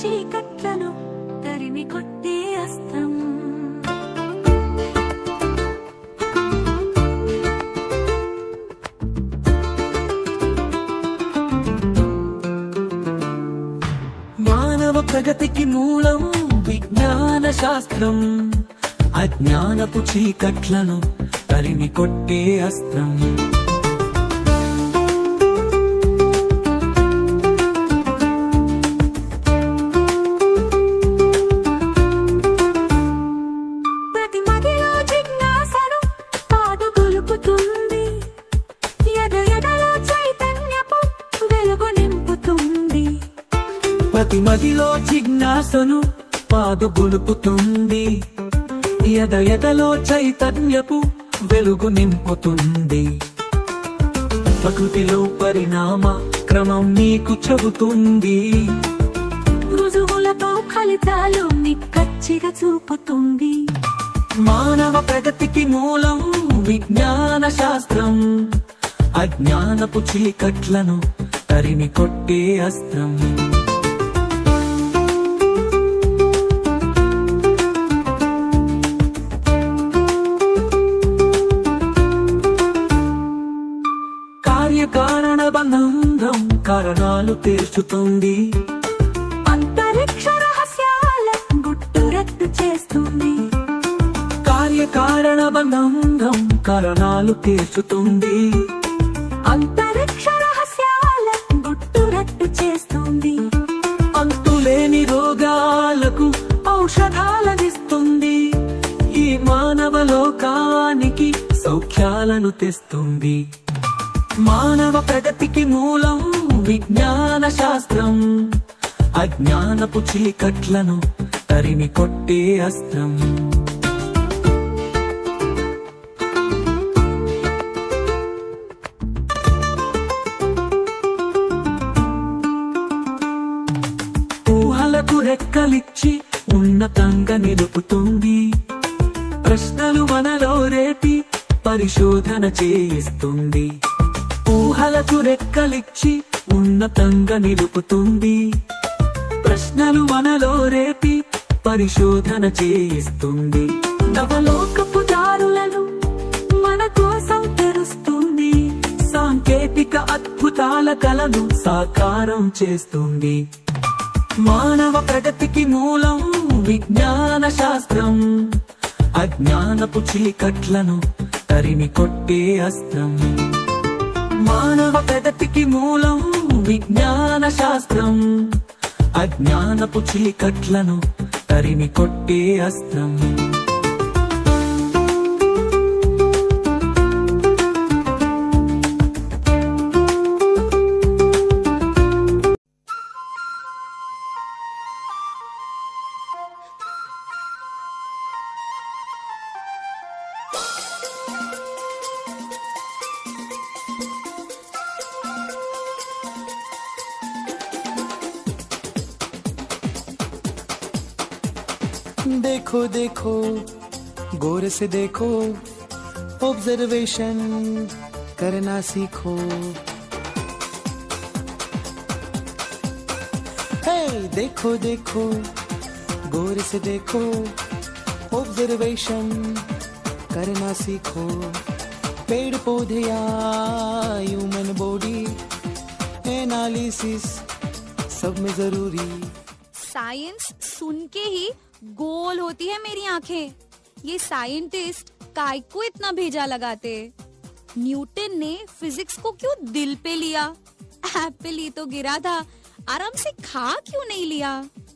చీకట్లను తరిమి కొట్టే అస్త్రం. మానవ ప్రగతికి మూలం విజ్ఞాన శాస్త్రం, అజ్ఞానపు చీకట్లను తరిమి కొట్టే అస్త్రం. ప్రతి మదిలో జిజ్ఞాసను పాదుగొలుపుతుంది, ఎదలో చైతన్యపు వెలుగు నింపుతుంది. ప్రతి మదిలో జిజ్ఞాసను పాదుగొలుపుతుంది, ఎదలో చైతన్యపు వెలుగు నింపుతుంది. ప్రకృతిలో పరిణామ క్రమం నీకు చెబుతుంది, రుజువులతో ఫలితాలు నిక్కచ్చిగా చూపుతుంది. మానవ ప్రగతికి మూలం విజ్ఞాన శాస్త్రం, అజ్ఞానపు చీకట్లను తరిమి కొట్టే అస్త్రం. కార్యకారణ బంధం కారణాలు తీర్చుతుంది, అంతరిక్ష రహస్యాల గుట్టురట్టు చేస్తుంది. కార్యకారణ బంధం కారణాలు తీర్చుతుంది, అంతరిక్ష రహస్యాల గుట్టురట్టు చేస్తుంది. అంతులేని రోగాలకు ఔషధాలనిస్తుంది, ఈ మానవ లోకానికి సౌఖ్యాలను తెస్తుంది. మానవ ప్రగతికి మూలం విజ్ఞాన శాస్త్రం, అజ్ఞానపు చీకట్లను తరిమి కొట్టే అస్త్రం. ఊహలకు రెక్కలిచ్చి ఉన్నతంగా నిలుపుతుంది, ప్రశ్నలు మనలో రేపి పరిశోధన చేయిస్తుంది. ఊహలకు రెక్కలిచ్చి ఉన్నతంగా నిలుపుతుంది, ప్రశ్నలు మనలో రేపి పరిశోధన చేయిస్తుంది. నవలోకపు దారులను మన కోసం తెరుస్తుంది, సాంకేతిక అద్భుతాల కలను సాకారం చేస్తుంది. మానవ ప్రగతికి మూలం విజ్ఞాన శాస్త్రం, అజ్ఞానపు చీకట్లను తరిమి కొట్టే అస్త్రం. మానవ ప్రగతికి మూలం విజ్ఞాన శాస్త్రం, అజ్ఞానపు చీకట్లను తరిమి కొట్టే అస్త్రం. देखो देखो गौर से देखो, ऑब्जर्वेशन करना सीखो. हे देखो देखो गौर से देखो, ऑब्जर्वेशन करना सीखो. पेड़ पौधे या ह्यूमन बॉडी, एनालिसिस सब में जरूरी. साइंस सुन के ही गोल होती है मेरी आंखें. ये साइंटिस्ट काय को इतना भेजा लगाते. न्यूटन ने फिजिक्स को क्यों दिल पे लिया. एप्पल ही तो गिरा था, आराम से खा क्यों नहीं लिया.